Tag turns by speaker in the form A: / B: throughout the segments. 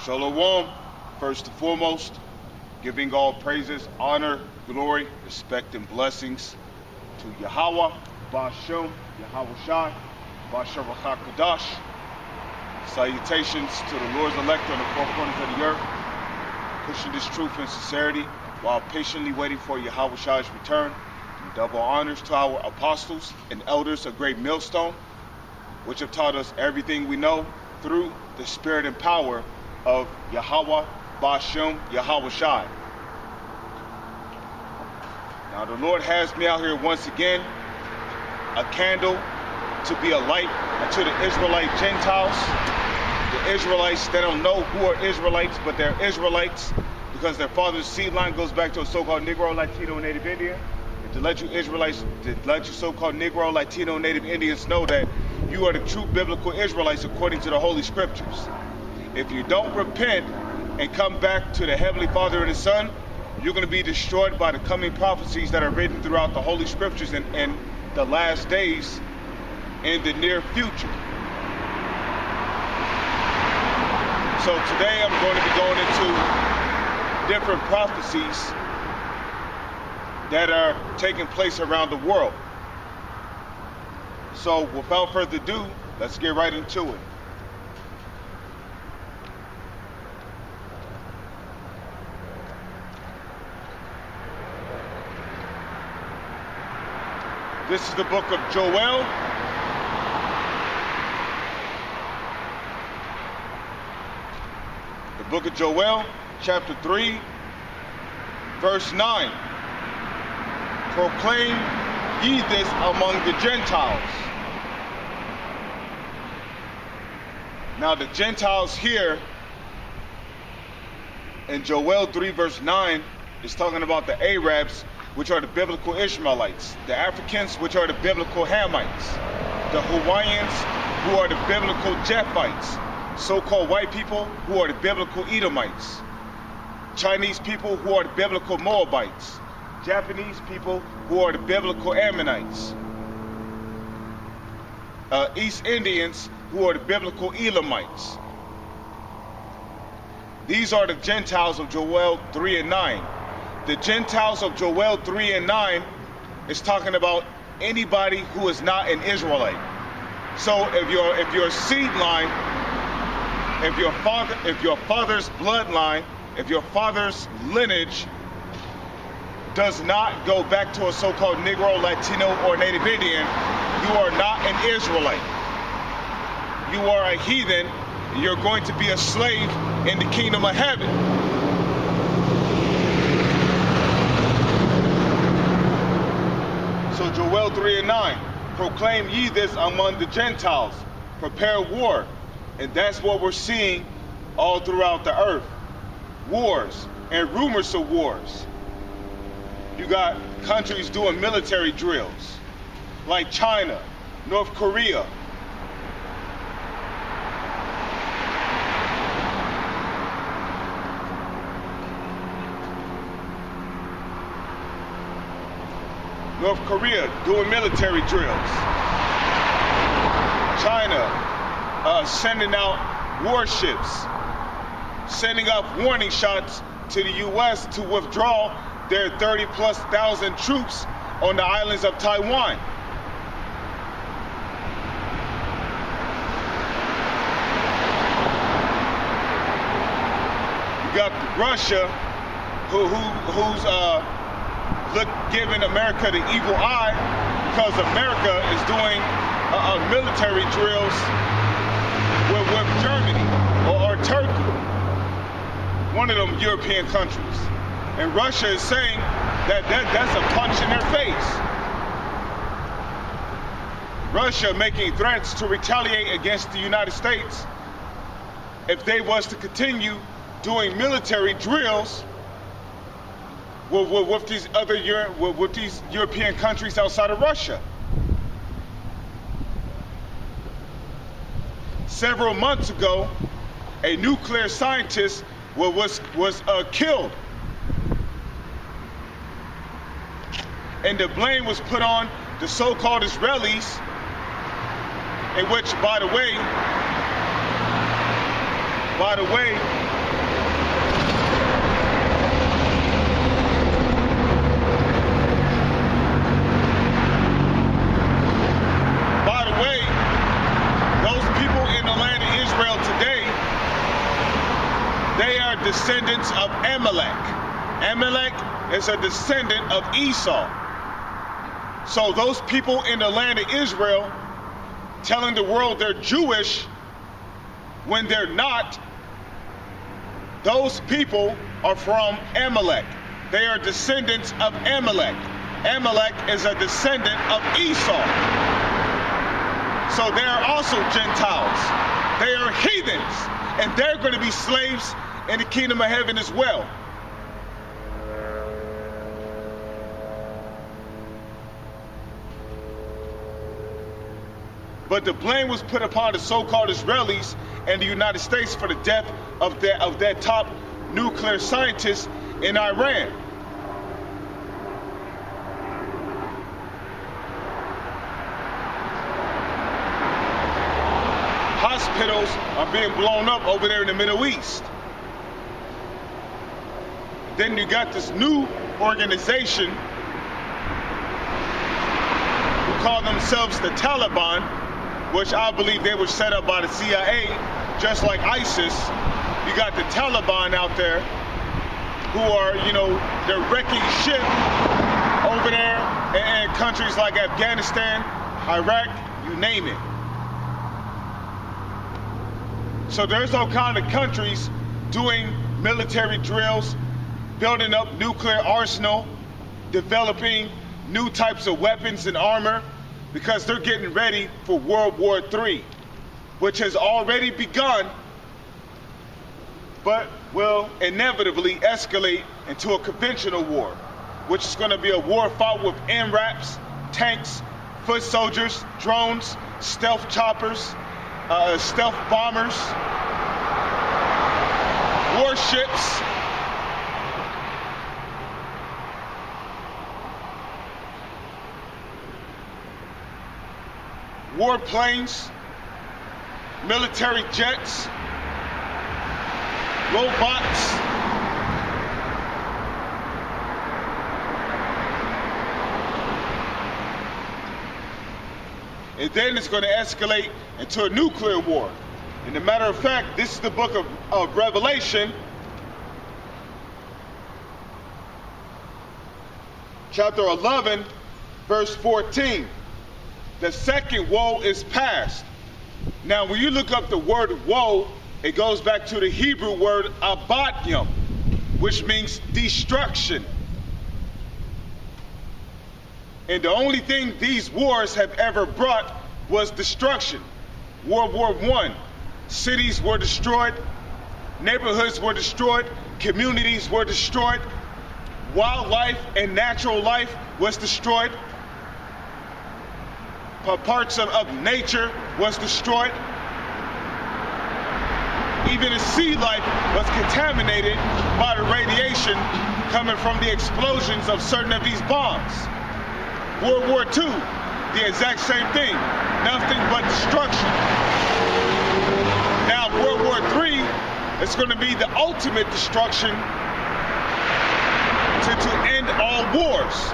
A: Shalom, first and foremost, giving all praises, honor, glory, respect, and blessings to Yahweh, Bashem, Yahweh Shai, Bashem Kadash. Salutations to the Lord's elect on the four corners of the earth, pushing this truth and sincerity while patiently waiting for Yahweh Shai's return. And double honors to our apostles and elders of Great Millstone, which have taught us everything we know through the spirit and power of Yahweh, Bashem, Yahweh Shai. Now the Lord has me out here once again, a candle to be a light unto the Israelite Gentiles. The Israelites, they don't know who are Israelites, but they're Israelites because their father's seed line goes back to a so-called Negro, Latino, Native Indian. And to let you Israelites, to let you so-called Negro, Latino, Native Indians know that you are the true biblical Israelites according to the Holy Scriptures. If you don't repent and come back to the Heavenly Father and the Son, you're going to be destroyed by the coming prophecies that are written throughout the Holy Scriptures in the last days in the near future. So today I'm going to be going into different prophecies that are taking place around the world. So without further ado, let's get right into it. This is the book of Joel. The book of Joel, chapter 3, verse 9. Proclaim ye this among the Gentiles. Now the Gentiles here in Joel 3, verse 9 is talking about the Arabs, which are the biblical Ishmaelites, the Africans, which are the biblical Hamites, the Hawaiians, who are the biblical Japhites, so-called white people, who are the biblical Edomites, Chinese people, who are the biblical Moabites, Japanese people, who are the biblical Ammonites, East Indians, who are the biblical Elamites. These are the Gentiles of Joel 3 and 9. The Gentiles of Joel 3 and 9 is talking about anybody who is not an Israelite. So if your seed line, if your father's bloodline, if your father's lineage does not go back to a so-called Negro, Latino, or Native Indian, you are not an Israelite. You are a heathen. You're going to be a slave in the kingdom of heaven. So Joel 3 and 9, proclaim ye this among the Gentiles, prepare war. And that's what we're seeing all throughout the earth. Wars and rumors of wars. You got countries doing military drills, like China, North Korea. North Korea doing military drills. China sending out warships, sending up warning shots to the U.S. to withdraw their 30,000+ troops on the islands of Taiwan. You got Russia, who's giving America the evil eye because America is doing military drills with Germany or Turkey, one of them European countries. And Russia is saying that's a punch in their face. Russia making threats to retaliate against the United States if they was to continue doing military drills with these European countries outside of Russia. Several months ago, a nuclear scientist was killed, and the blame was put on the so-called Israelis, in which, by the By the way, those people in the land of Israel today, they are descendants of Amalek. Amalek is a descendant of Esau. So those people in the land of Israel telling the world they're Jewish when they're not, those people are from Amalek. They are descendants of Amalek. Amalek is a descendant of Esau. So they are also Gentiles. They are heathens, and they're going to be slaves in the kingdom of heaven as well. But the blame was put upon the so-called Israelis and the United States for the death of that top nuclear scientist in Iran. Hospitals are being blown up over there in the Middle East. Then you got this new organization who call themselves the Taliban, which I believe they were set up by the CIA, just like ISIS. You got the Taliban out there who are, they're wrecking shit over there in countries like Afghanistan, Iraq, you name it. So there's all kind of countries doing military drills, building up nuclear arsenal, developing new types of weapons and armor, because they're getting ready for World War III, which has already begun, but will inevitably escalate into a conventional war, which is going to be a war fought with MRAPs, tanks, foot soldiers, drones, stealth choppers, stealth bombers, warships, warplanes, military jets, robots, and then it's going to escalate into a nuclear war. And as a matter of fact, this is the book of Revelation, chapter 11, verse 14. The second woe is past. Now, when you look up the word woe, it goes back to the Hebrew word abadyam, which means destruction. And the only thing these wars have ever brought was destruction. World War I, cities were destroyed, neighborhoods were destroyed, communities were destroyed, wildlife and natural life was destroyed, parts of nature was destroyed. Even the sea life was contaminated by the radiation coming from the explosions of certain of these bombs. World War II, the exact same thing, nothing but destruction. Now World War III is going to be the ultimate destruction to end all wars.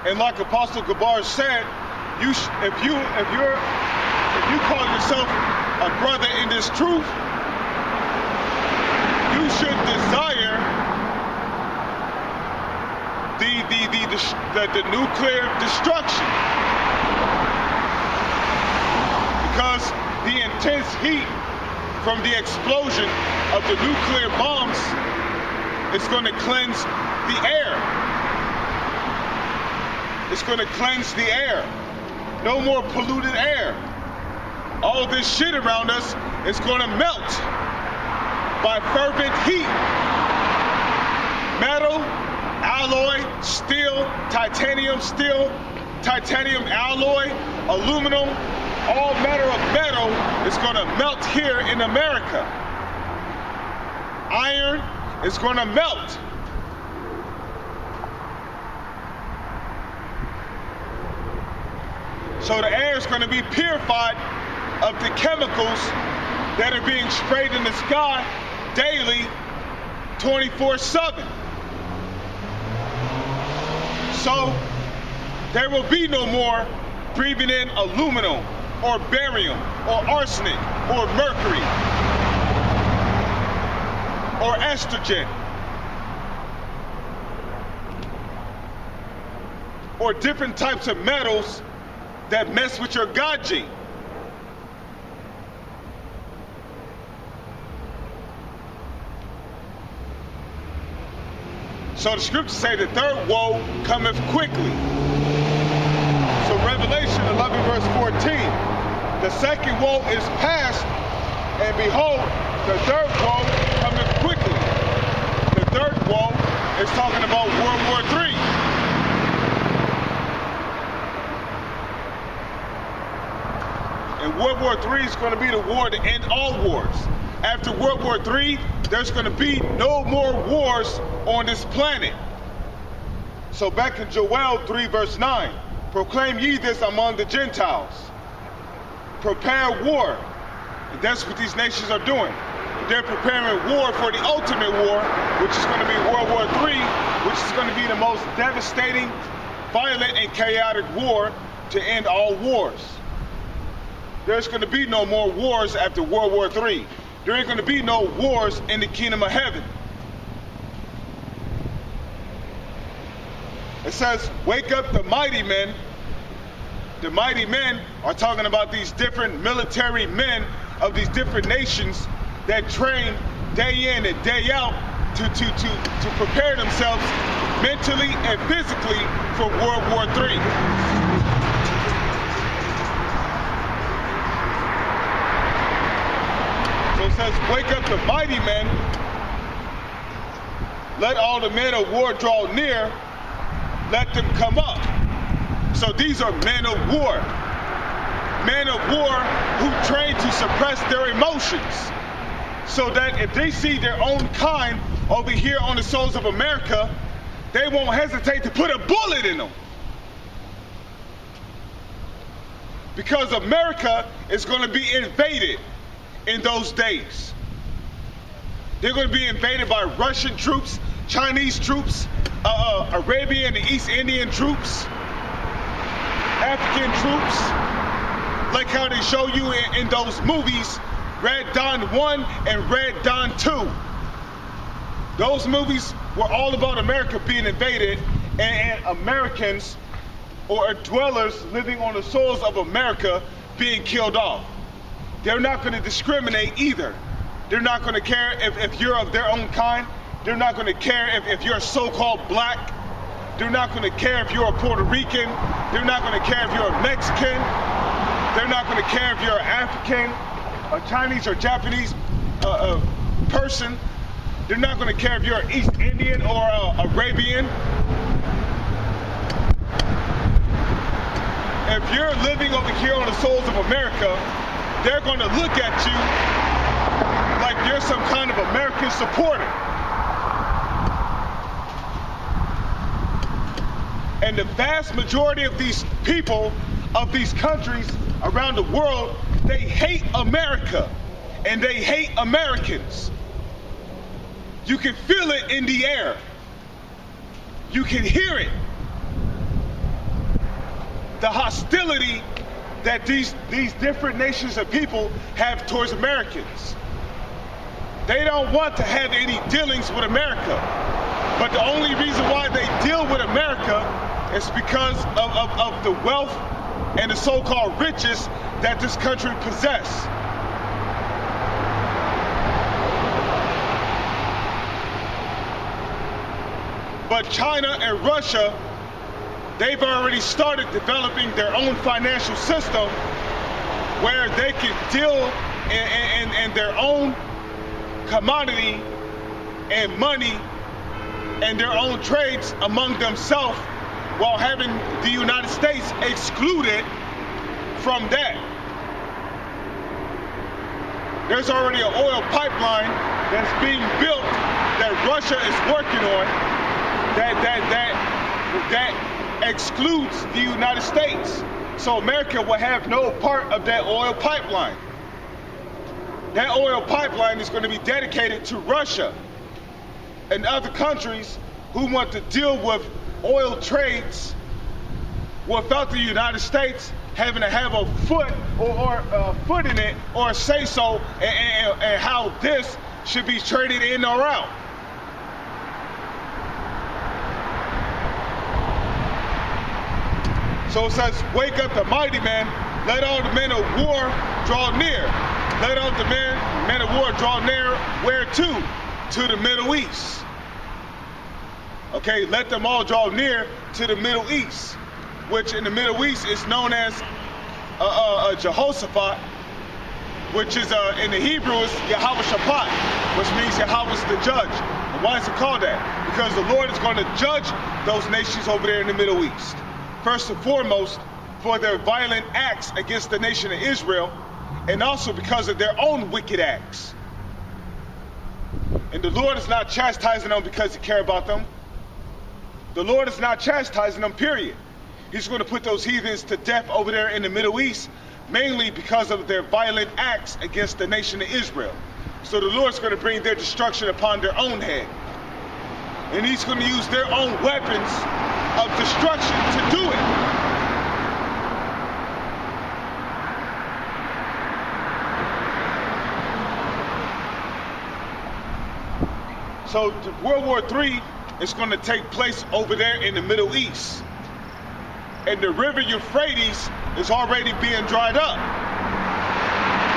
A: And like Apostle Gabar said, if you call yourself a brother in this truth, you should desire the nuclear destruction, because the intense heat from the explosion of the nuclear bombs is going to cleanse the air. It's going to cleanse the air. No more polluted air. All this shit around us is going to melt by fervent heat. Metal, alloy, steel, titanium alloy, aluminum, all manner of metal is going to melt here in America. Iron is going to melt. So the air is going to be purified of the chemicals that are being sprayed in the sky daily, 24/7. So there will be no more breathing in aluminum or barium or arsenic or mercury or estrogen or different types of metals that mess with your God gene. So the scriptures say the third woe cometh quickly. So Revelation 11 verse 14, the second woe is past, and behold, the third woe cometh quickly. The third woe is talking about World War III. And World War III is going to be the war to end all wars. After World War III, there's going to be no more wars on this planet. So back in Joel 3 verse 9, proclaim ye this among the Gentiles. Prepare war. And that's what these nations are doing. They're preparing war for the ultimate war, which is going to be World War III, which is going to be the most devastating, violent, and chaotic war to end all wars. There's going to be no more wars after World War III. There ain't going to be no wars in the kingdom of heaven. It says, wake up the mighty men. The mighty men are talking about these different military men of these different nations that train day in and day out to prepare themselves mentally and physically for World War III. So it says, wake up the mighty men. Let all the men of war draw near. Let them come up. So these are men of war. Men of war who train to suppress their emotions. So that if they see their own kind over here on the soils of America, they won't hesitate to put a bullet in them. Because America is going to be invaded in those days. They're going to be invaded by Russian troops, Chinese troops, Arabian and East Indian troops, African troops, like how they show you in those movies, Red Dawn 1 and Red Dawn 2. Those movies were all about America being invaded and Americans or dwellers living on the soils of America being killed off. They're not going to discriminate either. They're not going to care if you're of their own kind. They're not going to care if you're so-called black. They're not going to care if you're a Puerto Rican. They're not going to care if you're a Mexican. They're not going to care if you're an African, a Chinese or Japanese person. They're not going to care if you're an East Indian or Arabian. If you're living over here on the soils of America, they're going to look at you like you're some kind of American supporter. And the vast majority of these people, of these countries around the world, they hate America and they hate Americans. You can feel it in the air. You can hear it. The hostility that these different nations of people have towards Americans. They don't want to have any dealings with America. But the only reason why they deal with America is because of the wealth and the so-called riches that this country possesses. But China and Russia, they've already started developing their own financial system where they can deal in their own commodity and money and their own trades among themselves while having the United States excluded from that. There's already an oil pipeline that's being built that Russia is working on that excludes the United States. So America will have no part of that oil pipeline. That oil pipeline is going to be dedicated to Russia and other countries who want to deal with oil trades without the United States having to have a foot or a foot in it or a say so and how this should be traded in or out. So it says, wake up the mighty man, let all the men of war draw near. Let all the men of war draw near, where to? To the Middle East. Okay, let them all draw near to the Middle East, which in the Middle East is known as Jehoshaphat, which is in the Hebrew is Yahweh Shabbat, which means Yahweh's the judge. And why is it called that? Because the Lord is going to judge those nations over there in the Middle East. First and foremost, for their violent acts against the nation of Israel, and also because of their own wicked acts. And the Lord is not chastising them because he cares about them. The Lord is not chastising them, period. He's going to put those heathens to death over there in the Middle East, mainly because of their violent acts against the nation of Israel. So the Lord's going to bring their destruction upon their own head. And he's going to use their own weapons of destruction to do it. So World War III is going to take place over there in the Middle East. And the river Euphrates is already being dried up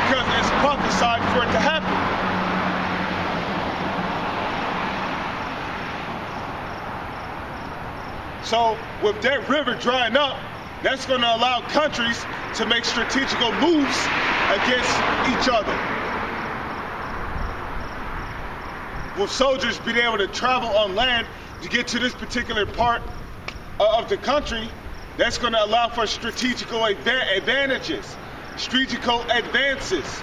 A: because it's prophesied for it to happen. So with that river drying up, that's going to allow countries to make strategical moves against each other. With soldiers being able to travel on land to get to this particular part of the country, that's going to allow for strategical advantages, strategical advances.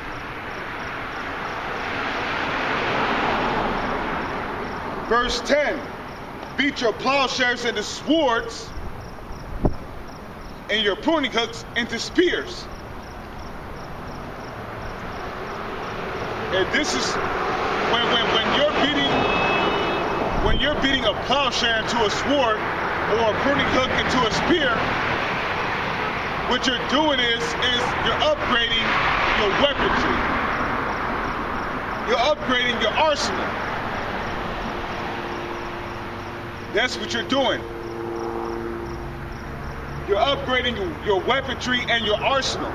A: Verse 10, beat your plowshares into swords and your pruning hooks into spears. And this is when you're beating a plowshare into a sword or a pruning hook into a spear, what you're doing is you're upgrading your weaponry. You're upgrading your arsenal. That's what you're doing. You're upgrading your weaponry and your arsenal.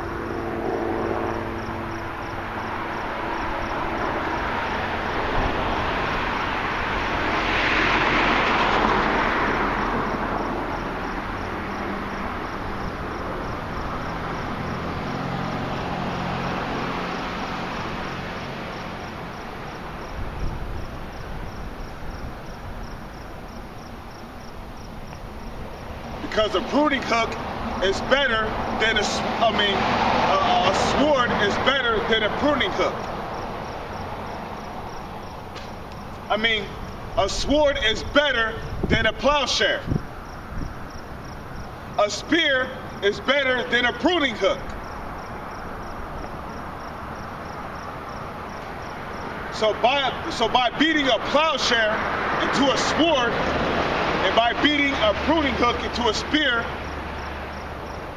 A: Because a pruning hook is better than a sword is better than a pruning hook. A sword is better than a plowshare. A spear is better than a pruning hook. So by beating a plowshare into a sword, and by beating a pruning hook into a spear,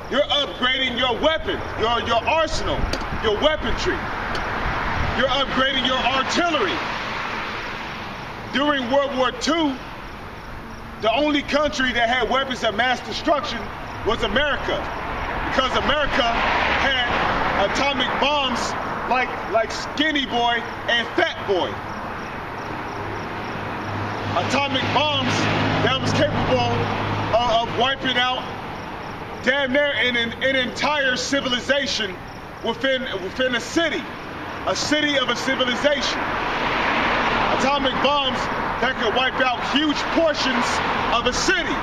A: you're upgrading your weapon, your arsenal, your weaponry. You're upgrading your artillery. During World War II, the only country that had weapons of mass destruction was America, because America had atomic bombs like Skinny Boy and Fat Boy. Atomic bombs that was capable of wiping out damn near an entire civilization within a city of a civilization. Atomic bombs that could wipe out huge portions of a city.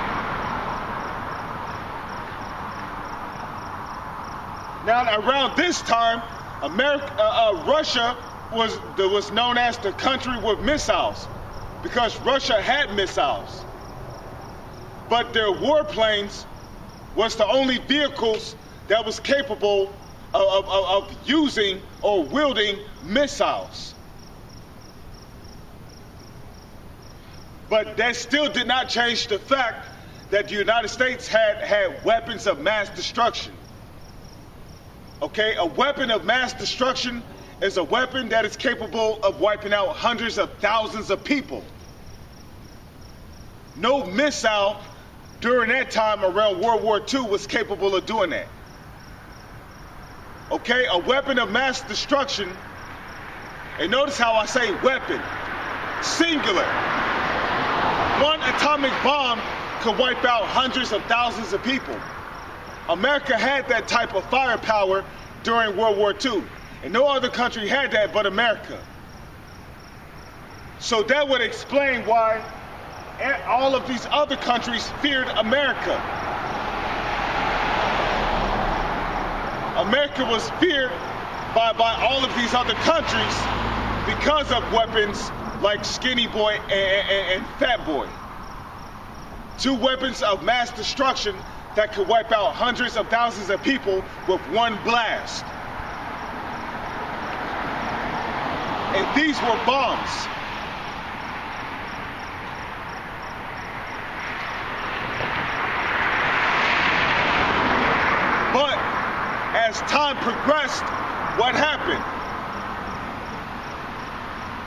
A: Now, around this time, Russia was known as the country with missiles, because Russia had missiles, but their warplanes was the only vehicles that was capable of using or wielding missiles. But that still did not change the fact that the United States had weapons of mass destruction. Okay, a weapon of mass destruction is a weapon that is capable of wiping out hundreds of thousands of people. No missile during that time around World War II was capable of doing that. Okay, a weapon of mass destruction, and notice how I say weapon, singular. One atomic bomb could wipe out hundreds of thousands of people. America had that type of firepower during World War II, and no other country had that but America. So that would explain why all of these other countries feared America. America was feared by all of these other countries because of weapons like Skinny Boy and Fat Boy. Two weapons of mass destruction that could wipe out hundreds of thousands of people with one blast. And these were bombs. But as time progressed, what happened?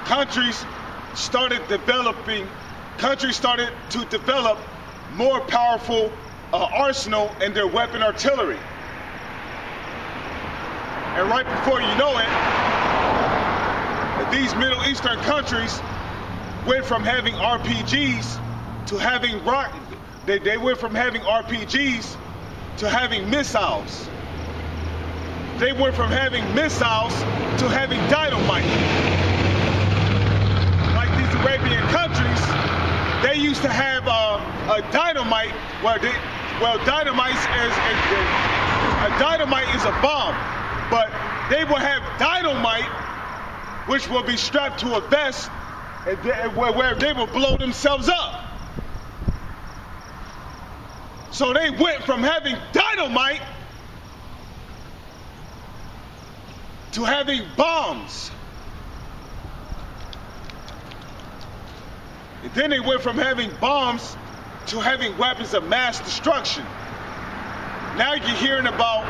A: Countries started to develop more powerful arsenal in their weapon artillery. And right before you know it, these Middle Eastern countries went from having RPGs to having they went from having RPGs to having missiles. They went from having missiles to having dynamite. Like these Arabian countries, they used to have a dynamite. Dynamite is a bomb, but they will have dynamite, which will be strapped to a vest, where they will blow themselves up. So they went from having dynamite to having bombs. And then they went from having bombs to having weapons of mass destruction. Now you're hearing about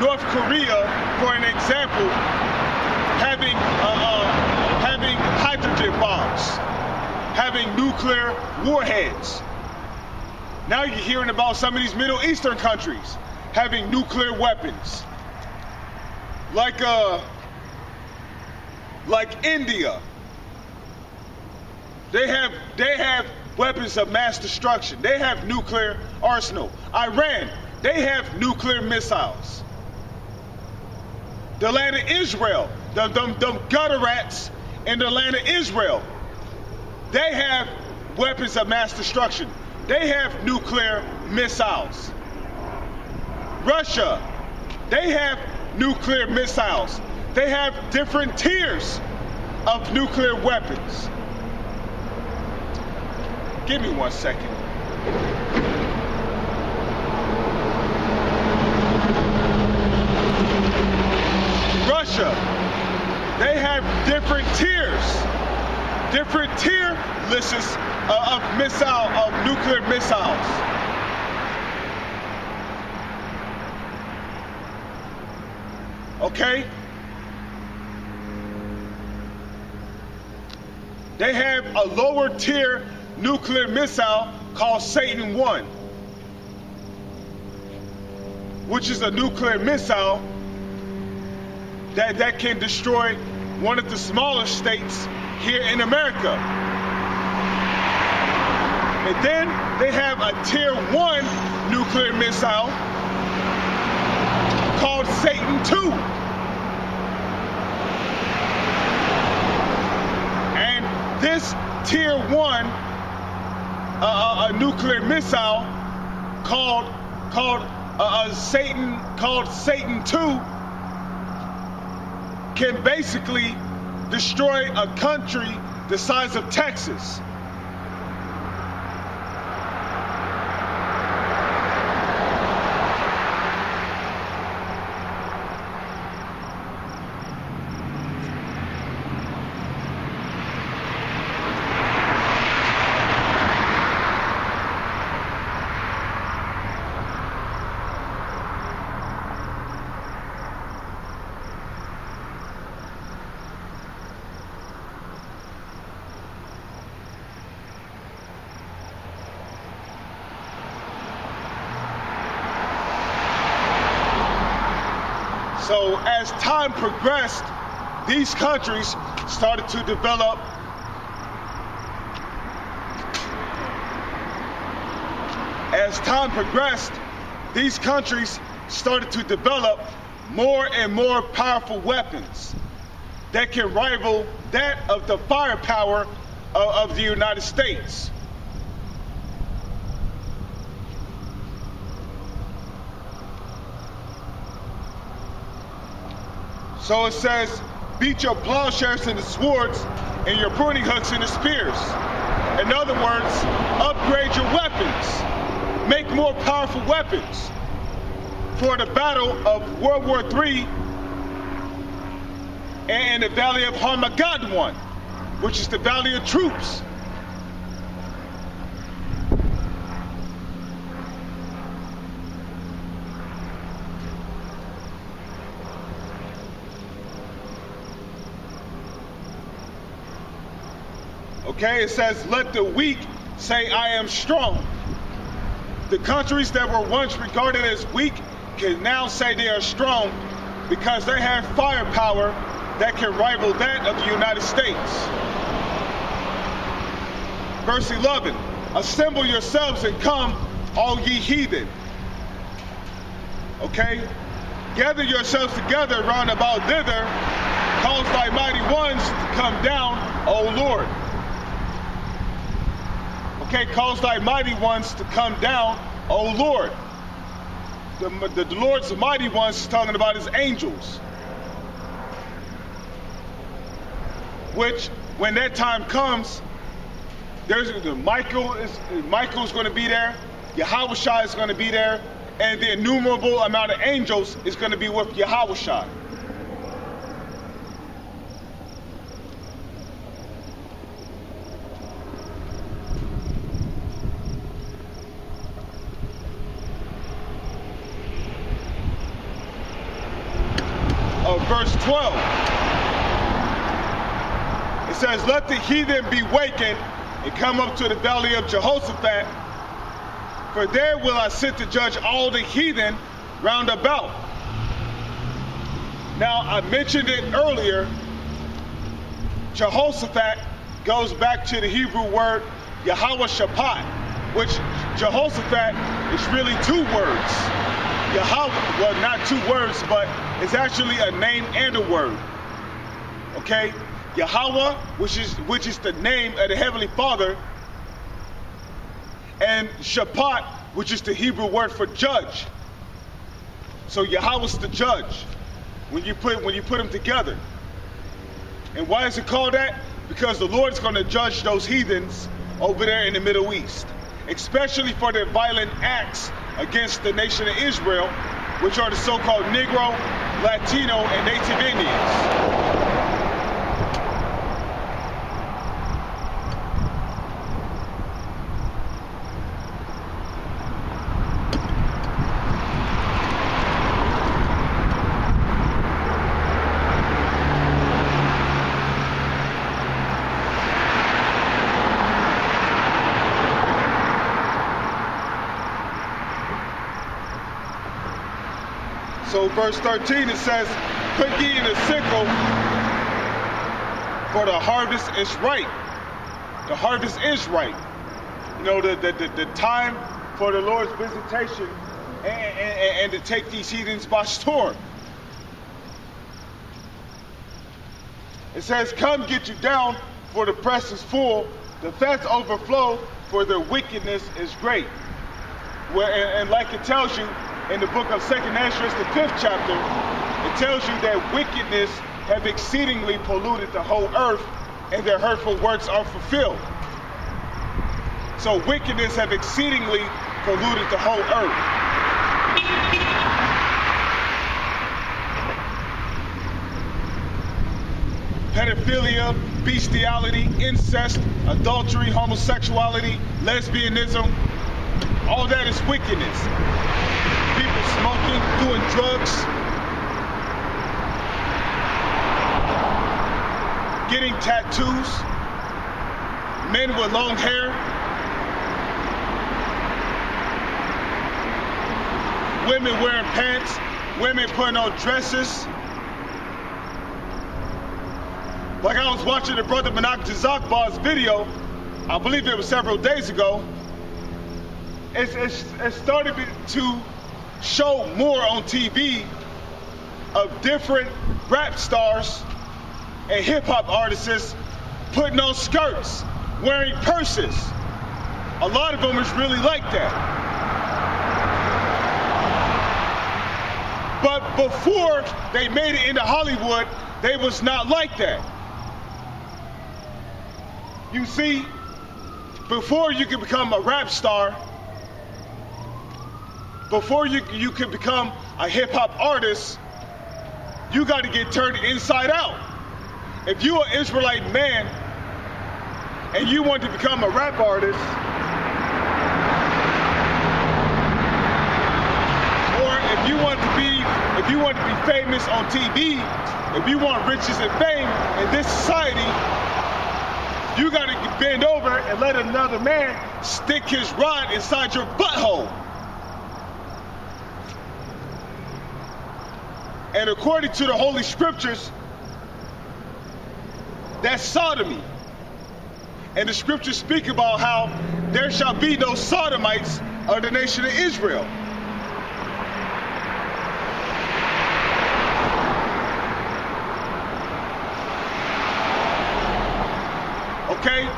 A: North Korea, for an example, having hydrogen bombs, having nuclear warheads. Now you're hearing about some of these Middle Eastern countries having nuclear weapons, like India. They have weapons of mass destruction. They have nuclear arsenal. Iran, they have nuclear missiles. The land of Israel, them gutter rats in the land of Israel, they have weapons of mass destruction. They have nuclear missiles. Russia, they have nuclear missiles. They have different tiers of nuclear weapons. Give me 1 second. Russia, they have different tiers, different tier lists of nuclear missiles. Okay? They have a lower tier nuclear missile called Satan 1, which is a nuclear missile that can destroy one of the smallest states here in America. And then they have a tier 1 nuclear missile called Satan 2. And this tier 1 a nuclear missile called Satan 2 can basically destroy a country the size of Texas. So as time progressed, these countries started to develop more and more powerful weapons that can rival that of the firepower of the United States. So it says, beat your plowshares into swords and your pruning hooks into spears. In other words, upgrade your weapons. Make more powerful weapons for the battle of World War III and the Valley of Armageddon, which is the Valley of Troops. Okay, it says, let the weak say I am strong. The countries that were once regarded as weak can now say they are strong because they have firepower that can rival that of the United States. Verse 11, assemble yourselves and come, all ye heathen. Okay, gather yourselves together round about thither, cause thy mighty ones to come down, O Lord. Okay, cause thy mighty ones to come down, O Lord. The Lord's mighty ones is talking about his angels. Which, when that time comes, Michael's going to be there, Yahushua is going to be there, and the innumerable amount of angels is going to be with Yahushua. Verse 12, it says, let the heathen be wakened and come up to the valley of Jehoshaphat, for there will I sit to judge all the heathen round about. Now, I mentioned it earlier, Jehoshaphat goes back to the Hebrew word Yahweh Shabbat, which Jehoshaphat is really two words. Yahweh, well, not two words, but it's actually a name and a word. Okay? Yahweh, which is the name of the Heavenly Father, and Shabbat, which is the Hebrew word for judge. So Yahweh's the judge when you put them together. And why is it called that? Because the Lord's going to judge those heathens over there in the Middle East, especially for their violent acts against the nation of Israel, which are the so-called Negro, Latino, and Native Indians. So verse 13, it says, put ye in the sickle, for the harvest is ripe. The harvest is ripe. You know, the time for the Lord's visitation and to take these heathens by storm. It says, come get you down, for the press is full, the fats overflow, for their wickedness is great. And like it tells you, in the book of 2nd Esdras, the 5th chapter, it tells you that wickedness have exceedingly polluted the whole earth, and their hurtful works are fulfilled. So wickedness have exceedingly polluted the whole earth. Pedophilia, bestiality, incest, adultery, homosexuality, lesbianism, all that is wickedness. People smoking, doing drugs, getting tattoos, men with long hair, women wearing pants, women putting on dresses. Like I was watching the brother Manak Jazakbar's video, I believe it was several days ago. It's started to show more on TV of different rap stars and hip-hop artists putting on skirts, wearing purses. A lot of them is really like that. But before they made it into Hollywood, they was not like that. You see, before you can become a rap star, before you can become a hip-hop artist, you got to get turned inside out. If you're an Israelite man and you want to become a rap artist, or if you want to be famous on TV, if you want riches and fame in this society, you got to bend over and let another man stick his rod inside your butthole. And according to the Holy Scriptures, that's sodomy. And the Scriptures speak about how there shall be no sodomites of the nation of Israel. Okay?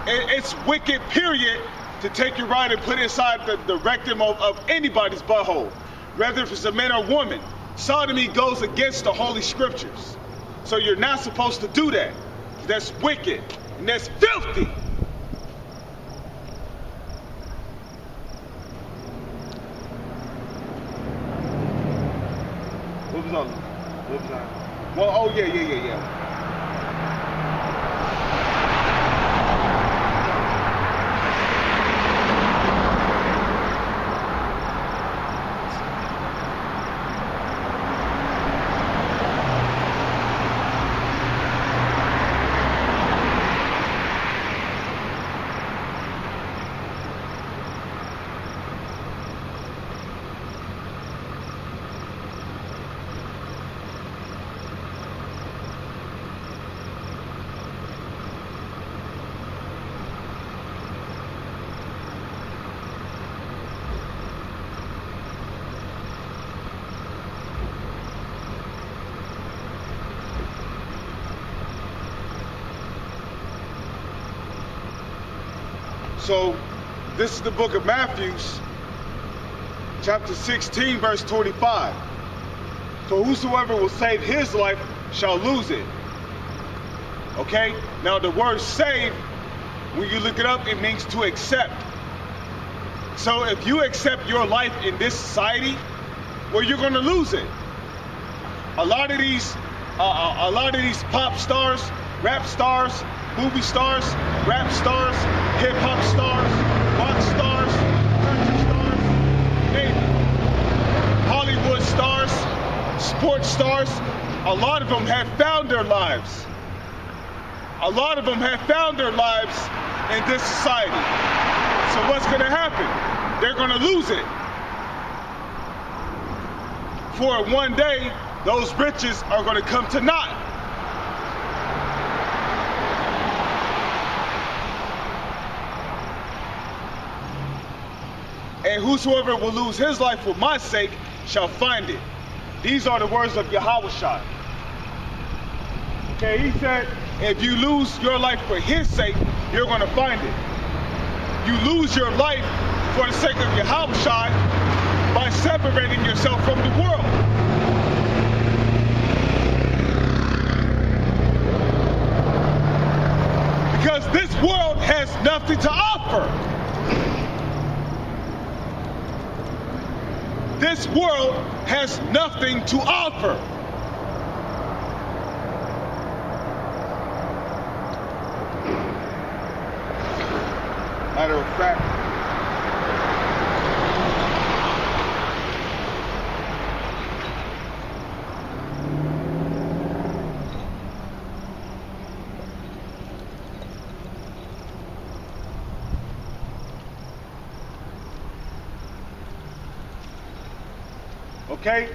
A: It's wicked, period, to take your rod and put it inside the rectum of anybody's butthole, whether if it's a man or woman. Sodomy goes against the Holy Scriptures. So you're not supposed to do that. That's wicked and that's filthy. What was on? Well, oh yeah. So, this is the book of Matthew, chapter 16, verse 25. For whosoever will save his life shall lose it. Okay? Now, the word save, when you look it up, it means to accept. So, if you accept your life in this society, well, you're going to lose it. A lot of these pop stars, rap stars, movie stars, rap stars, hip-hop stars, rock stars, country stars, name it. Hollywood stars, sports stars, a lot of them have found their lives. A lot of them have found their lives in this society. So what's going to happen? They're going to lose it. For one day, those riches are going to come to naught. And whosoever will lose his life for my sake shall find it. These are the words of Yahushua. Okay, he said, if you lose your life for his sake, you're going to find it. You lose your life for the sake of Yahushua by separating yourself from the world. Because this world has nothing to offer. This world has nothing to offer. Matter of fact, okay?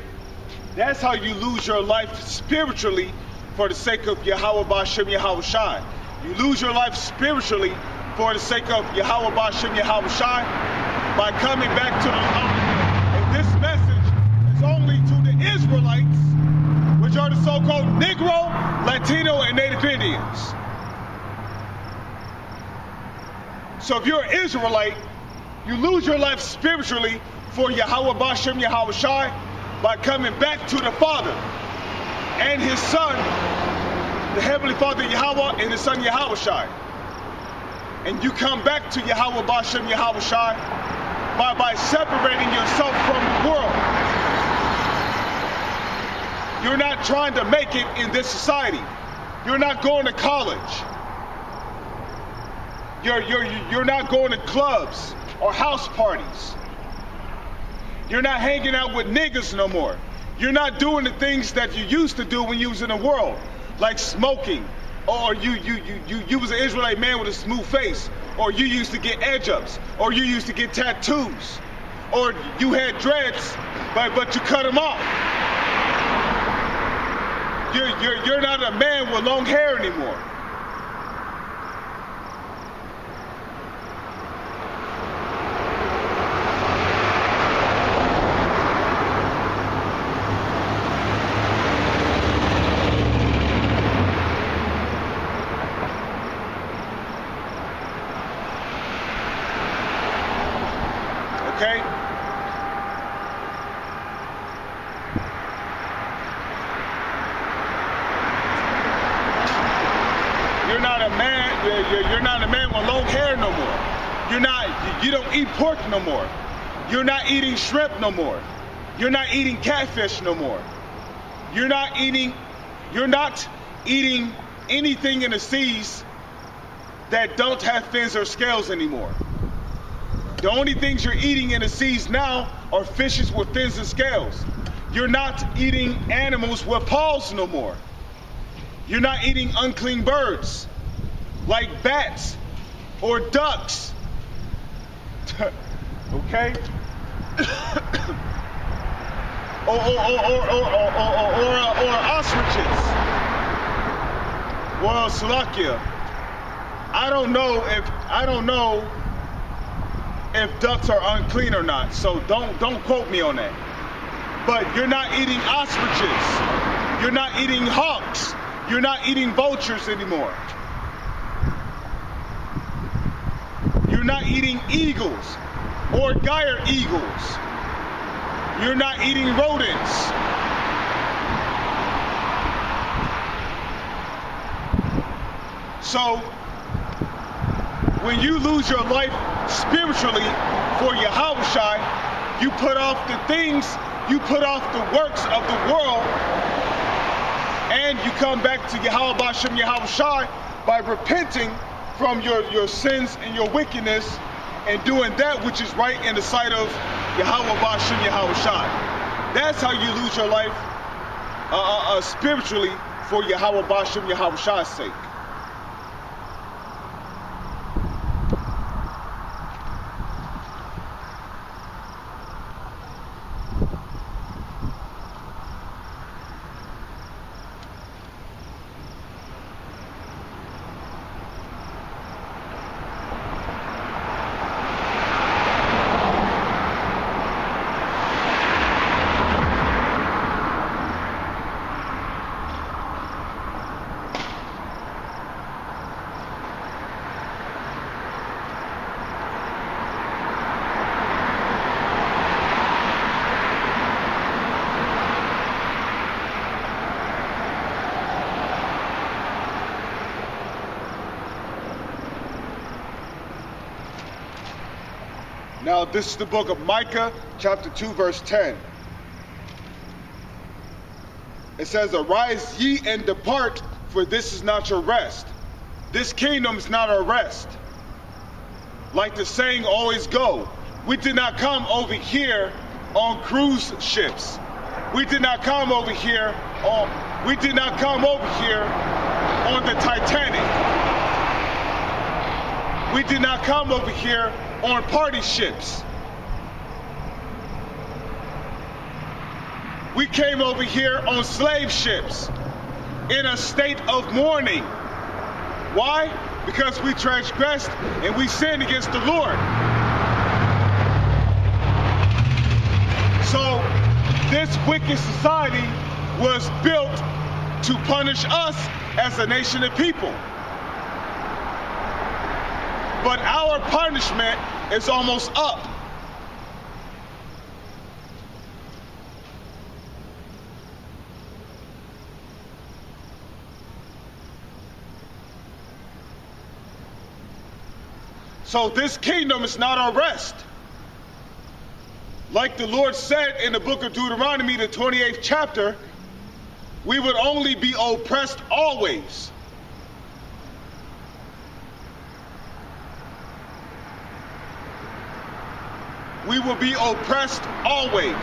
A: That's how you lose your life spiritually for the sake of Yahweh Bashem Yahweh Shai. You lose your life spiritually for the sake of Yahweh Bashem Yahweh Shai by coming back to the and this message is only to the Israelites, which are the so-called Negro, Latino, and Native Indians. So if you're an Israelite, you lose your life spiritually for Yahweh Bashem Yahweh Shai by coming back to the Father and His Son, the Heavenly Father Yahweh and His Son Yahweh Shai. And you come back to Yahweh Bashem Yahweh Shai by separating yourself from the world. You're not trying to make it in this society. You're not going to college. You're not going to clubs or house parties. You're not hanging out with niggas no more. You're not doing the things that you used to do when you was in the world, like smoking, or you was an Israelite man with a smooth face, or you used to get edge-ups, or you used to get tattoos, or you had dreads, but you cut them off. You're not a man with long hair anymore. Okay? You're not a man. You're not a man with long hair no more. You don't eat pork no more. You're not eating shrimp no more. You're not eating catfish no more. You're not eating anything in the seas that don't have fins or scales anymore. The only things you're eating in the seas now are fishes with fins and scales. You're not eating animals with paws no more. You're not eating unclean birds like bats or ducks. Okay? or ostriches. Well, Salakia, I don't know if ducks are unclean or not, so don't quote me on that. But you're not eating ostriches. You're not eating hawks. You're not eating vultures anymore. You're not eating eagles or gyre eagles. You're not eating rodents. So when you lose your life spiritually for Yahweh Shai, you put off the things, you put off the works of the world, and you come back to Yahweh Bashem Yahweh Shai by repenting from your sins and your wickedness and doing that which is right in the sight of Yahweh Bashem Yahweh Shai. That's how you lose your life spiritually for Yahweh Bashem Yahweh Shai's sake. Now, this is the book of Micah, chapter 2, verse 10. It says, "Arise ye and depart, for this is not your rest." This kingdom is not our rest. Like the saying always go, we did not come over here on cruise ships. We did not come over here on the Titanic. We did not come over here on party ships. we came over here on slave ships in a state of mourning. Why? Because we transgressed and we sinned against the Lord. So this wicked society was built to punish us as a nation of people. But our punishment is almost up. So this kingdom is not our rest. Like the Lord said in the book of Deuteronomy, the 28th chapter, we would only be oppressed always. We will be oppressed always.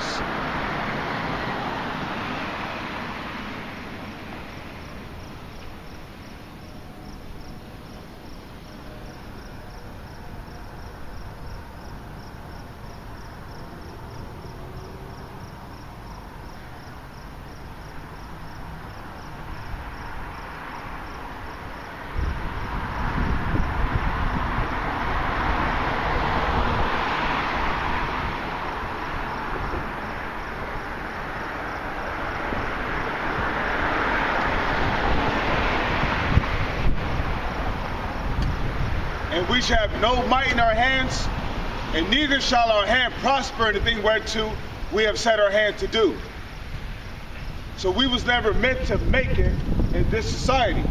A: And we shall have no might in our hands, and neither shall our hand prosper in the thing whereto we have set our hand to do. So we was never meant to make it in this society.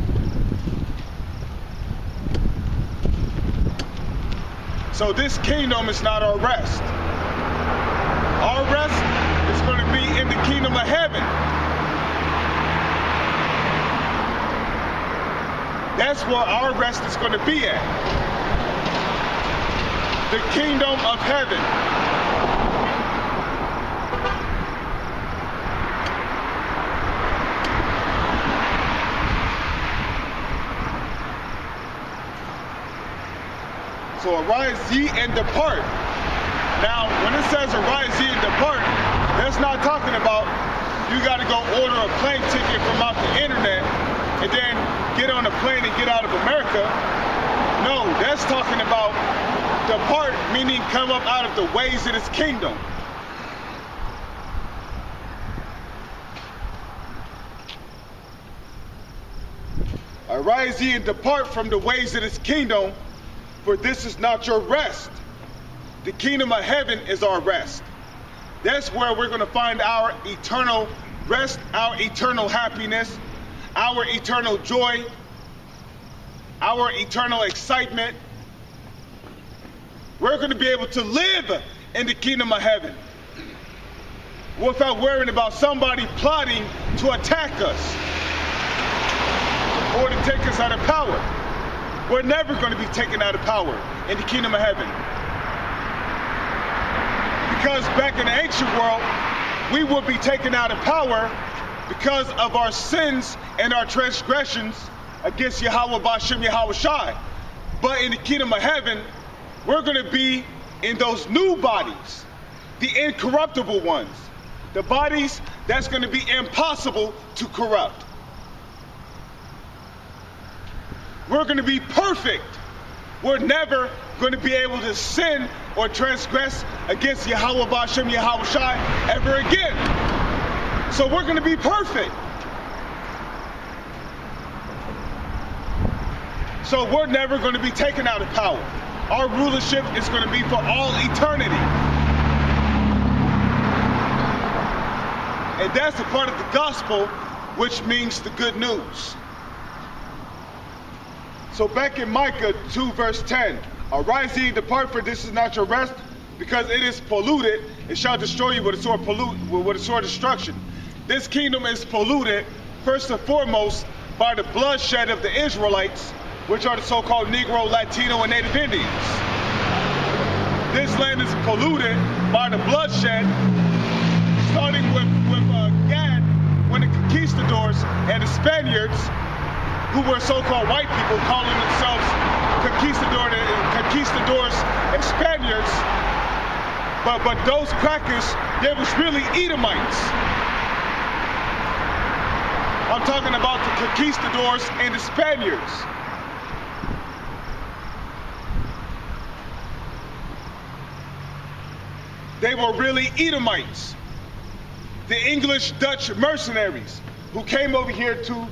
A: So this kingdom is not our rest. Our rest is going to be in the kingdom of heaven. That's where our rest is going to be at. The kingdom of heaven. So arise ye and depart. Now, when it says arise ye and depart, that's not talking about you got to go order a plane ticket from out the internet and then get on a plane and get out of America. No, that's talking about depart, meaning come up out of the ways of this kingdom. Arise ye and depart from the ways of this kingdom, for this is not your rest. The kingdom of heaven is our rest. That's where we're going to find our eternal rest, our eternal happiness, our eternal joy, our eternal excitement. We're going to be able to live in the kingdom of heaven without worrying about somebody plotting to attack us or to take us out of power. We're never going to be taken out of power in the kingdom of heaven. Because back in the ancient world, we will be taken out of power because of our sins and our transgressions against Yahweh Bashem Yahweh Shai. But in the kingdom of heaven, we're going to be in those new bodies, the incorruptible ones, the bodies that's going to be impossible to corrupt. We're going to be perfect. We're never going to be able to sin or transgress against Yahweh Bashem Yahweh Shai ever again. So we're going to be perfect. So we're never going to be taken out of power. Our rulership is going to be for all eternity. And that's a part of the gospel, which means the good news. So back in Micah 2 verse 10, arise ye and depart, for this is not your rest, because it is polluted, it shall destroy you with a sword destruction. This kingdom is polluted, first and foremost, by the bloodshed of the Israelites, which are the so-called Negro, Latino, and Native Indians. This land is polluted by the bloodshed, starting with Gad, when the conquistadors and the Spaniards, who were so-called white people calling themselves conquistadors and Spaniards, but those crackers, they was really Edomites. I'm talking about the conquistadors and the Spaniards. They were really Edomites, the English Dutch mercenaries who came over here to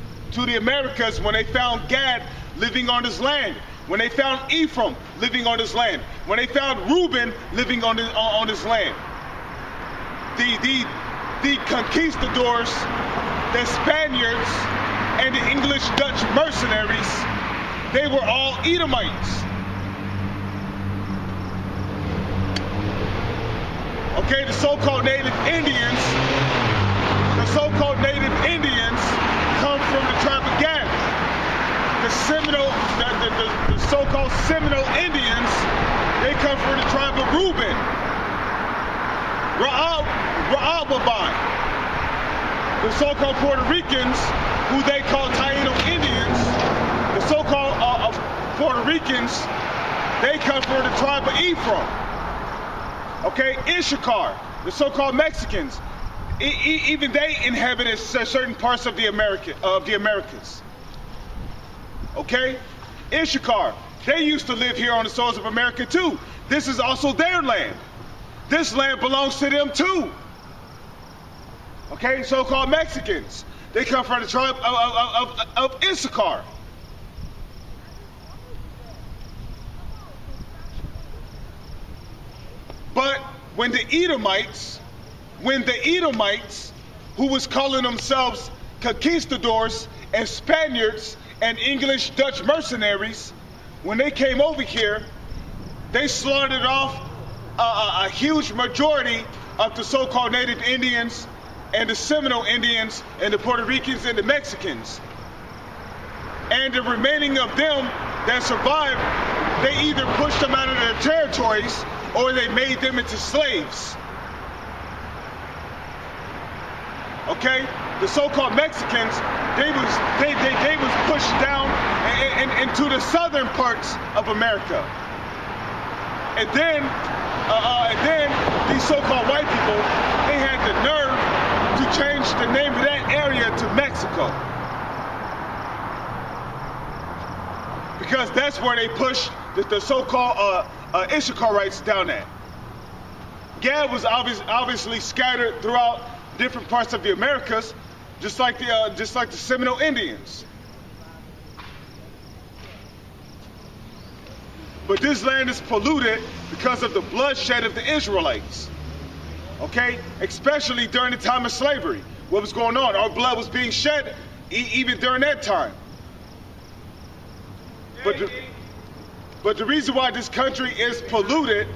A: the Americas when they found Gad living on his land, when they found Ephraim living on his land, when they found Reuben living on his land. The conquistadors, the Spaniards, and the English Dutch mercenaries, they were all Edomites. Okay, the so-called Native Indians come from the tribe of Gad. The so-called Seminole Indians, they come from the tribe of Reuben. Ra'ababai, the so-called Puerto Ricans, who they call Taino Indians, the so-called Puerto Ricans, they come from the tribe of Ephraim. Okay, Issachar, the so-called Mexicans, even they inhabited certain parts of the Americas. Okay, Issachar, they used to live here on the soils of America too. This is also their land. This land belongs to them too. Okay, so-called Mexicans, they come from the tribe of Issachar. But when the Edomites, who was calling themselves conquistadors and Spaniards and English Dutch mercenaries, when they came over here, they slaughtered off a huge majority of the so-called Native Indians and the Seminole Indians and the Puerto Ricans and the Mexicans. And the remaining of them that survived, they either pushed them out of their territories or they made them into slaves. Okay, the so-called Mexicans, they was pushed down into the southern parts of America, and then these so-called white people, they had the nerve to change the name of that area to Mexico, because that's where they pushed the so-called Issacharites down at. Gad was obviously scattered throughout different parts of the Americas, just like the Seminole Indians. But this land is polluted because of the bloodshed of the Israelites. Okay, especially during the time of slavery. What was going on? Our blood was being shed even during that time. But the reason why this country is polluted,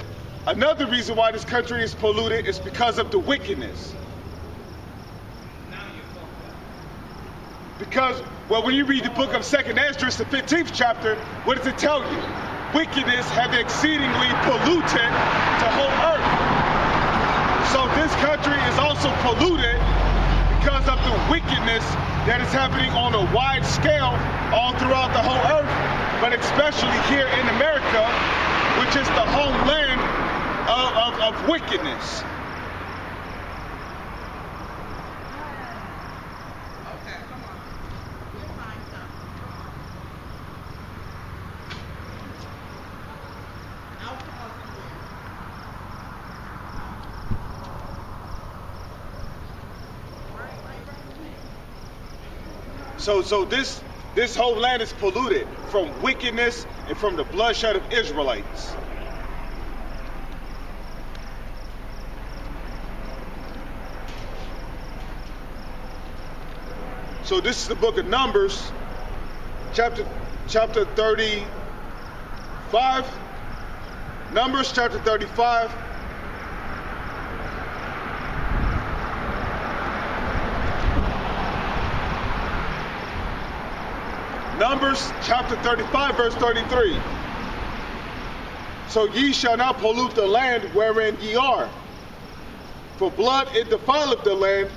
A: another reason why this country is polluted, is because of the wickedness. Because, well, when you read the book of 2nd Esdras, the 15th chapter, what does it tell you? Wickedness have exceedingly polluted the whole earth. So this country is also polluted because of the wickedness that is happening on a wide scale all throughout the whole earth, but especially here in America, which is the homeland of wickedness. So this whole land is polluted from wickedness and from the bloodshed of Israelites. So this is the book of Numbers, chapter 35. Numbers chapter 35. Numbers chapter 35, verse 33. So ye shall not pollute the land wherein ye are. For blood it defileth the land,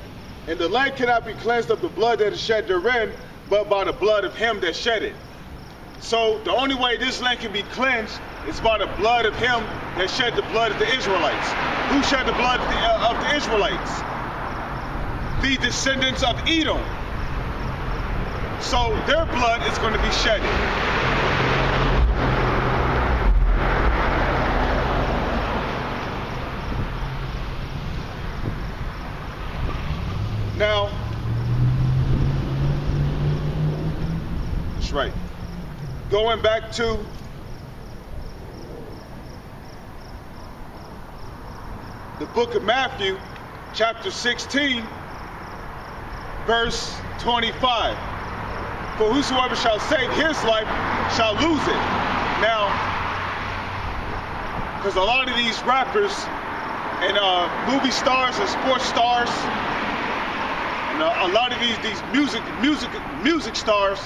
A: and the land cannot be cleansed of the blood that is shed therein, but by the blood of him that shed it. So the only way this land can be cleansed is by the blood of him that shed the blood of the Israelites. Who shed the blood of the Israelites? The descendants of Edom. So their blood is going to be shedded. Now, that's right. Going back to the book of Matthew, chapter 16, verse 25. For whosoever shall save his life shall lose it. Now, because a lot of these rappers and movie stars and sports stars, and a lot of these music stars,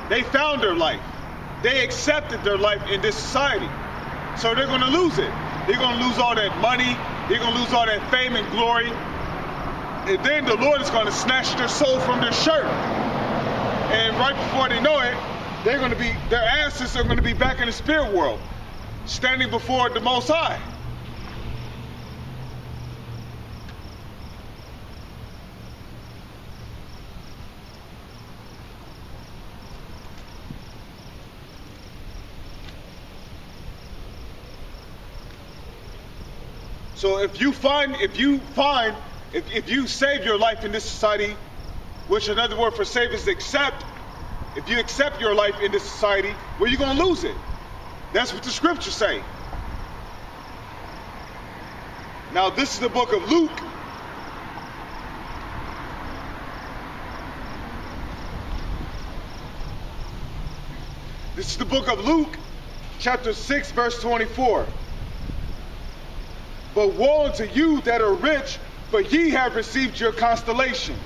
A: they found their life. They accepted their life in this society. So they're going to lose it. They're going to lose all that money. They're going to lose all that fame and glory. And then the Lord is going to snatch their soul from their shirt. And right before they know it, their asses are going to be back in the spirit world, standing before the Most High. So if you save your life in this society, which another word for save is accept, if you accept your life in this society, well, you're going to lose it. That's what the scriptures say. Now, this is the book of Luke. This is the book of Luke, chapter 6, verse 24. But woe unto you that are rich, for ye have received your consolation.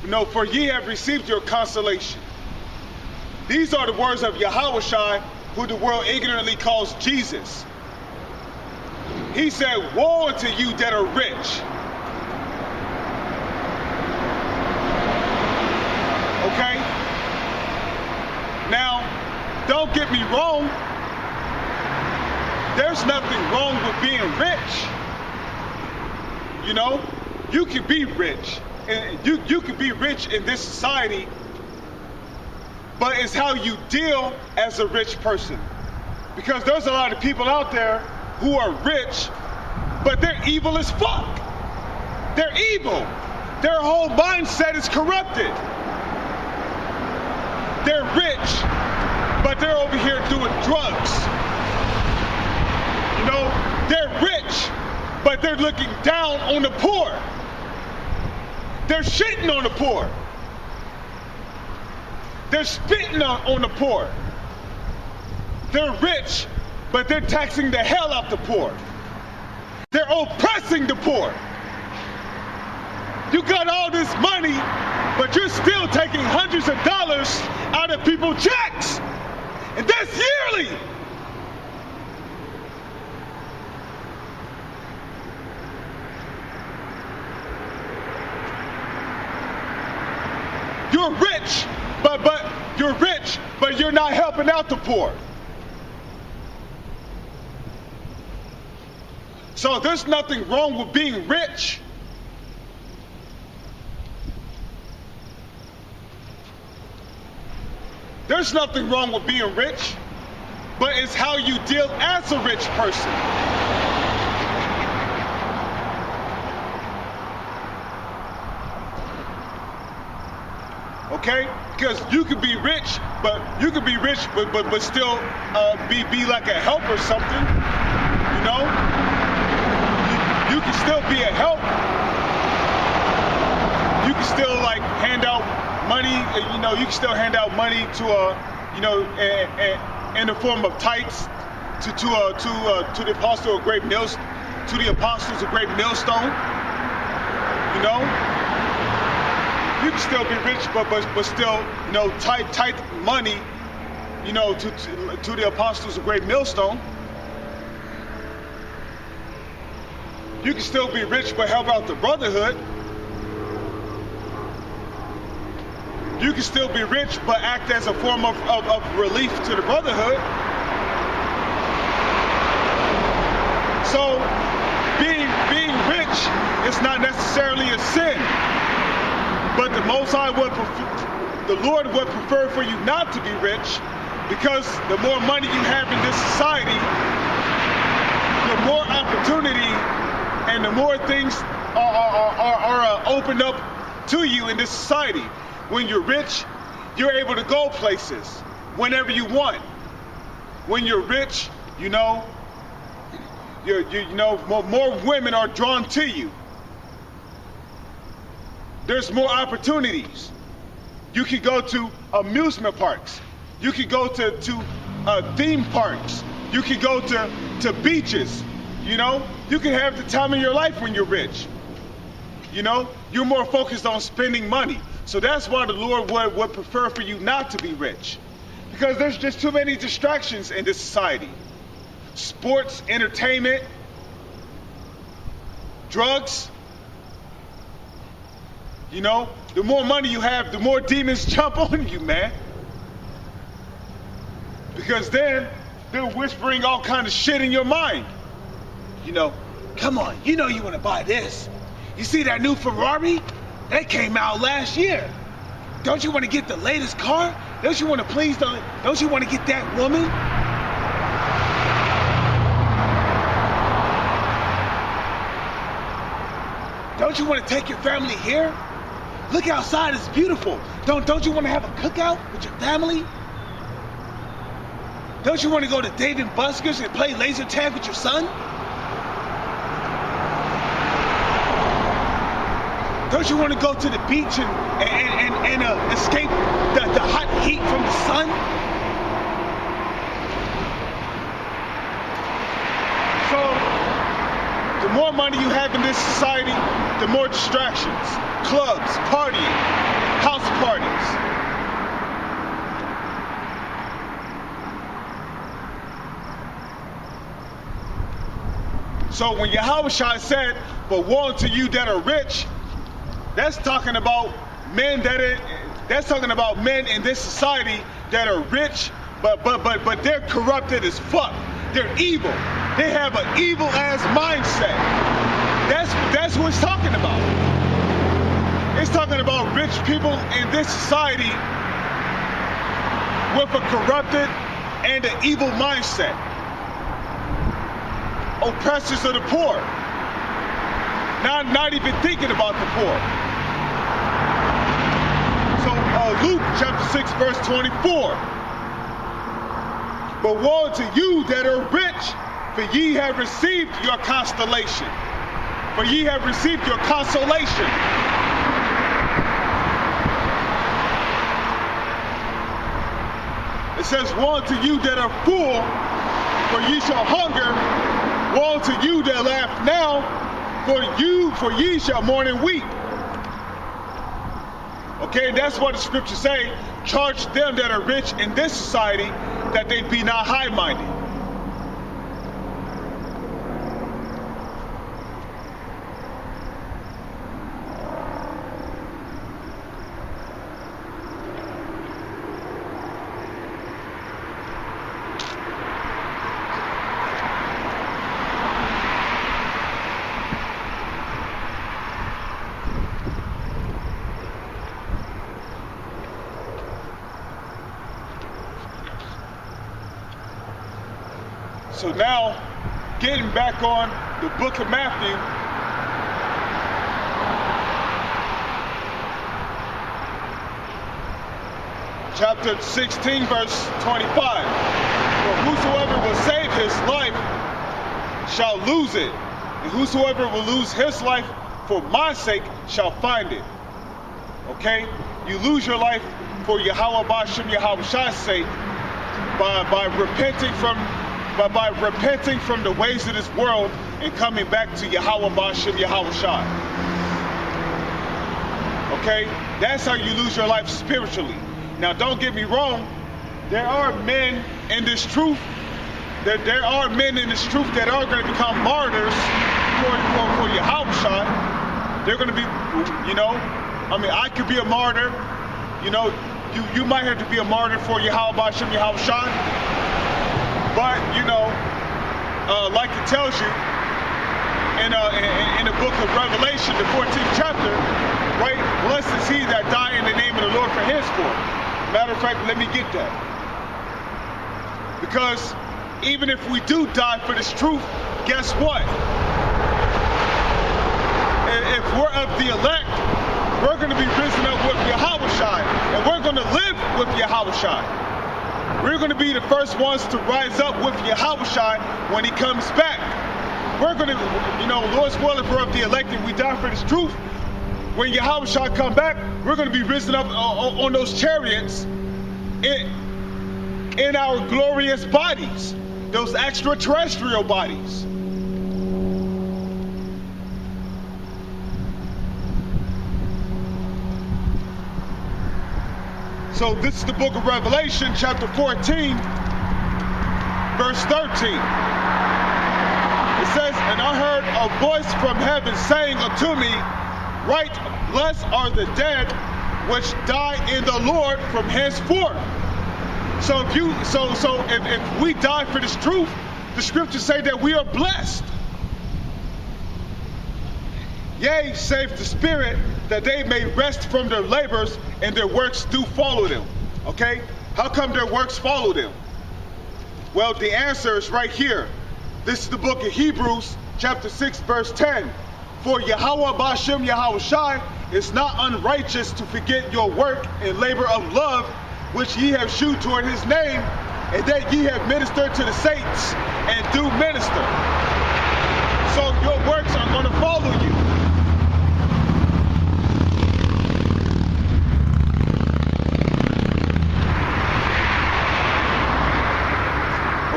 A: No, for ye have received your consolation. These are the words of Yahushua, who the world ignorantly calls Jesus. He said, woe unto you that are rich. Okay? Now, don't get me wrong. There's nothing wrong with being rich. You know, you can be rich. And you can be rich in this society, but it's how you deal as a rich person. Because there's a lot of people out there who are rich, but they're evil as fuck. They're evil. Their whole mindset is corrupted. They're rich, but they're over here doing drugs. You know, they're rich, but they're looking down on the poor. They're shitting on the poor. They're spitting on the poor. They're rich, but they're taxing the hell out the poor. They're oppressing the poor. You got all this money, but you're still taking hundreds of dollars out of people's checks. And that's yearly. You're rich, but you're not helping out the poor. So there's nothing wrong with being rich. There's nothing wrong with being rich, but it's how you deal as a rich person. Okay? Because you could be rich, but still be like a help or something. You know? You can still be a help. You can still like hand out money. You know, you can still hand out money to in the form of tithes to the apostle of great millstone, to the apostles of great millstone. You know? You can still be rich, but still, you know, tithe money, you know, to the apostles of great millstone. You can still be rich, but help out the brotherhood. You can still be rich, but act as a form of relief to the brotherhood. So, being rich is not necessarily a sin. But the Most High would the Lord would prefer for you not to be rich, because the more money you have in this society, the more opportunity and the more things are opened up to you in this society. When you're rich, you're able to go places whenever you want. When you're rich, you know, more women are drawn to you. There's more opportunities. You can go to amusement parks. You can go to theme parks. You can go to beaches. You know, you can have the time of your life when you're rich. You know, you're more focused on spending money. So that's why the Lord would prefer for you not to be rich. Because there's just too many distractions in this society. Sports, entertainment, drugs. You know, the more money you have, the more demons jump on you, man. Because then they're whispering all kind of shit in your mind. You know, come on, you know you want to buy this. You see that new Ferrari? That came out last year. Don't you want to get the latest car? Don't you want to please don't you want to get that woman? Don't you want to take your family here? Look outside, it's beautiful. Don't you want to have a cookout with your family? Don't you want to go to Dave & Buster's and play laser tag with your son? Don't you want to go to the beach and escape the hot heat from the sun? So, the more money you have in this society, the more distractions. Clubs, partying, house parties. So when Yahushua said, "But woe unto you that are rich," that's talking about men men in this society that are rich, but they're corrupted as fuck. They're evil. They have an evil ass mindset. That's what it's talking about. It's talking about rich people in this society with a corrupted and an evil mindset. Oppressors of the poor. Not even thinking about the poor. So Luke chapter 6 verse 24. But woe to you that are rich, for ye have received your consolation. For ye have received your consolation. It says, woe to you that are full, for ye shall hunger. Woe to you that laugh now, for ye shall mourn and weep. Okay, that's what the scriptures say. Charge them that are rich in this society that they be not high-minded. So now, getting back on the book of Matthew, chapter 16, verse 25. For whosoever will save his life shall lose it, and whosoever will lose his life for my sake shall find it. Okay? You lose your life for Yahweh B'Shem Yahweh's sake by repenting from the ways of this world and coming back to Yahweh B'Shem Yahweh. Okay? That's how you lose your life spiritually. Now, don't get me wrong. There are men in this truth. There are men in this truth that are going to become martyrs for Yahweh. They're going to be, I could be a martyr. You might have to be a martyr for Yahweh B'Shem Yahweh. But, like it tells you in the book of Revelation, the 14th chapter, right? Blessed is he that die in the name of the Lord for him stands for. Matter of fact, let me get that. Because even if we do die for this truth, guess what? If we're of the elect, we're going to be risen up with Yahushua, and we're going to live with Yahushua. We're going to be the first ones to rise up with Yahushua when he comes back. We're going to, Lord's will, if we're of the elect and we die for this truth, when Yahushua come back, we're going to be risen up on those chariots in our glorious bodies, those extraterrestrial bodies. So this is the book of Revelation, chapter 14, verse 13. It says, "And I heard a voice from heaven saying unto me, Right, blessed are the dead which die in the Lord from henceforth." So if we die for this truth, the scriptures say that we are blessed. Yea, save the spirit, that they may rest from their labors, and their works do follow them. Okay? How come their works follow them? Well, the answer is right here. This is the book of Hebrews, chapter 6, verse 10. "For Yahweh Ba'ashem Yahushai is not unrighteous to forget your work and labor of love, which ye have shewed toward his name, and that ye have ministered to the saints, and do minister." So your works are going to follow you.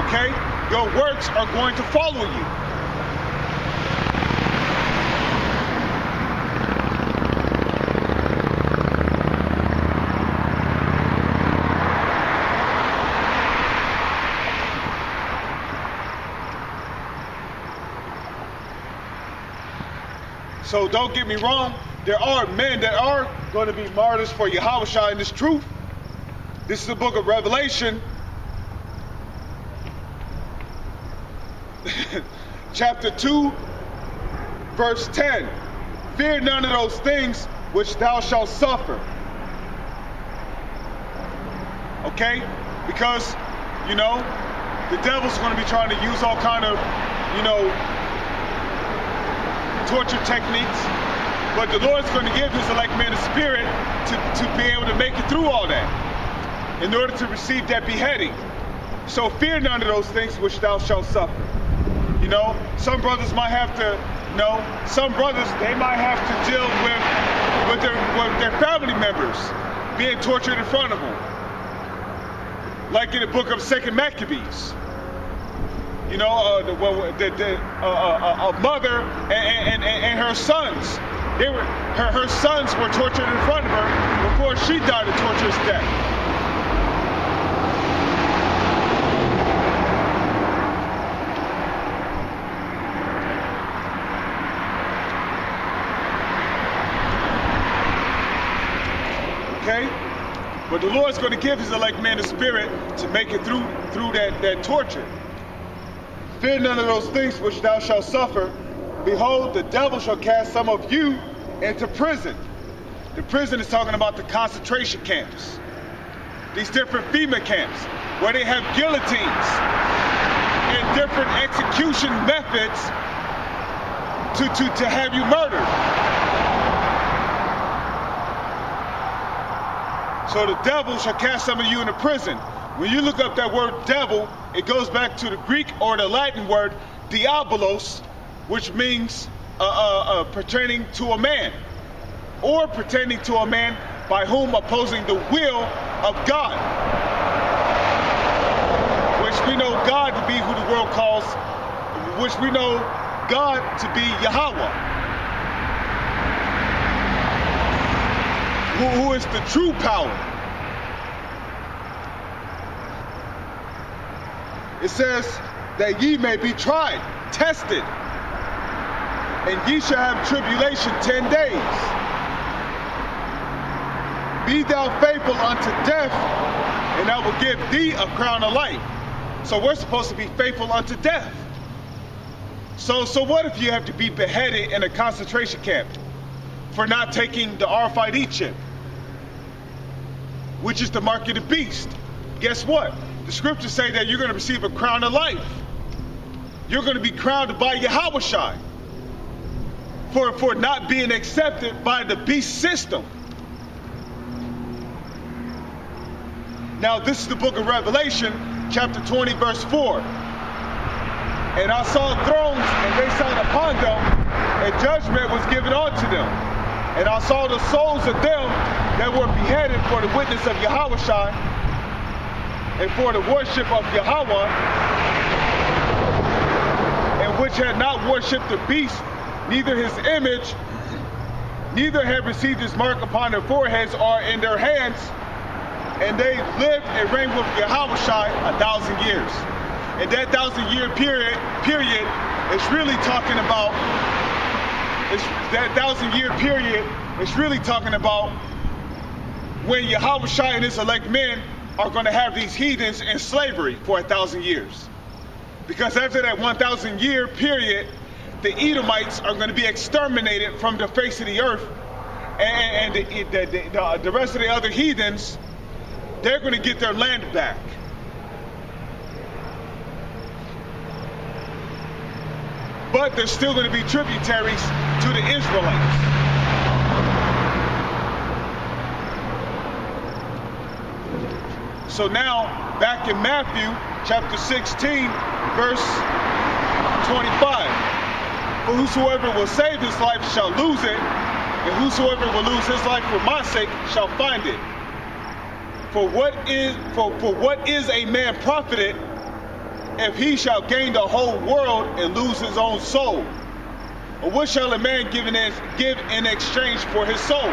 A: Okay? Your works are going to follow you. So don't get me wrong, there are men that are going to be martyrs for Yahushua in this truth. This is the book of Revelation, chapter 2, verse 10. "Fear none of those things which thou shalt suffer." Okay? Because, the devil's going to be trying to use all kind of, torture techniques, but the Lord's going to give his elect man a spirit to be able to make it through all that in order to receive that beheading. So fear none of those things which thou shalt suffer. Some brothers might have to, some brothers, they might have to deal with their family members being tortured in front of them. Like in the book of 2 Maccabees. A mother and her sons. Her sons were tortured in front of her before she died a torturous death. Okay? But the Lord's going to give his elect man a spirit to make it through that torture. "Fear none of those things which thou shalt suffer. Behold, the devil shall cast some of you into prison." The prison is talking about the concentration camps. These different FEMA camps where they have guillotines and different execution methods to have you murdered. So the devil shall cast some of you into prison. When you look up that word devil, it goes back to the Greek or the Latin word diabolos, which means pertaining to a man, or pertaining to a man by whom opposing the will of God, which we know God to be who the world calls, which we know God to be Yahweh, who is the true power. It says that ye may be tried, tested, and ye shall have tribulation 10 days. Be thou faithful unto death, and I will give thee a crown of life. So we're supposed to be faithful unto death. So what if you have to be beheaded in a concentration camp for not taking the RFID chip? which is the mark of the beast. Guess what? The scriptures say that you're going to receive a crown of life. You're going to be crowned by Yahushua for not being accepted by the beast system. Now, this is the book of Revelation, chapter 20, verse 4. And I saw thrones, and they sat upon them, and judgment was given unto them. And I saw the souls of them that were beheaded for the witness of Yahushua and for the worship of Yahweh, and which had not worshipped the beast, neither his image, neither had received his mark upon their foreheads or in their hands. And they lived and reigned with Yahushua 1,000 years. And that 1,000-year period is really talking about, when Yahushua and his elect men are going to have these heathens in slavery for 1,000 years. Because after that 1,000-year period, the Edomites are going to be exterminated from the face of the earth, and the rest of the other heathens, they're going to get their land back. But they're still going to be tributaries to the Israelites. So now, back in Matthew chapter 16, verse 25. For whosoever will save his life shall lose it, and whosoever will lose his life for my sake shall find it. For what is a man profited if he shall gain the whole world and lose his own soul? Or what shall a man give in exchange for his soul?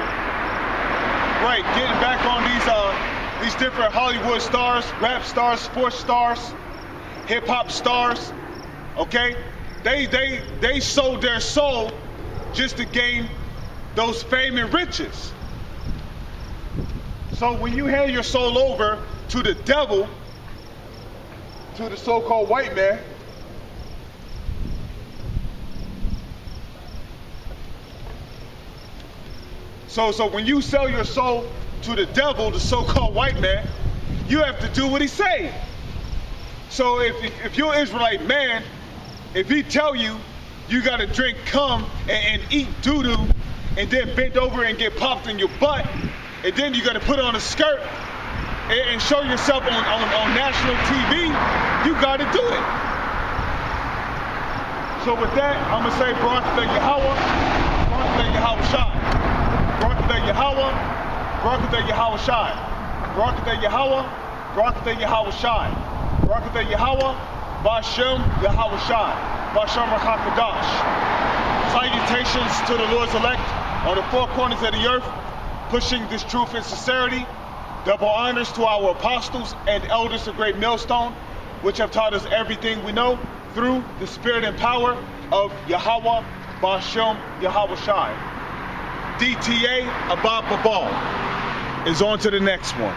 A: Right, getting back on these different Hollywood stars, rap stars, sports stars, hip hop stars. Okay, they sold their soul just to gain those fame and riches. So when you hand your soul over to the devil, to the so-called white man, so when you sell your soul to the devil, the so-called white man, you have to do what he say. So if you're an Israelite man, if he tell you you got to drink cum and eat doo-doo and then bend over and get popped in your butt, and then you got to put on a skirt and show yourself on national TV, you got to do it. So with that, I'm going to say Baruch Atah Yahweh, Baruch Atah Yahushua, Baruch Atah Yahweh, Baruch Atah Yahushua, Baruch Atah Yahweh, Baruch Atah Yahushua, Baruch Atah Yahweh, Bashem Yahushua, Bashem HaKadosh. Salutations to the Lord's elect on the four corners of the earth, pushing this truth and sincerity. Double honors to our apostles and elders of Great Millstone, which have taught us everything we know through the spirit and power of Yahweh, Bashem Yahushua. DTA Abba Babal is on to the next one.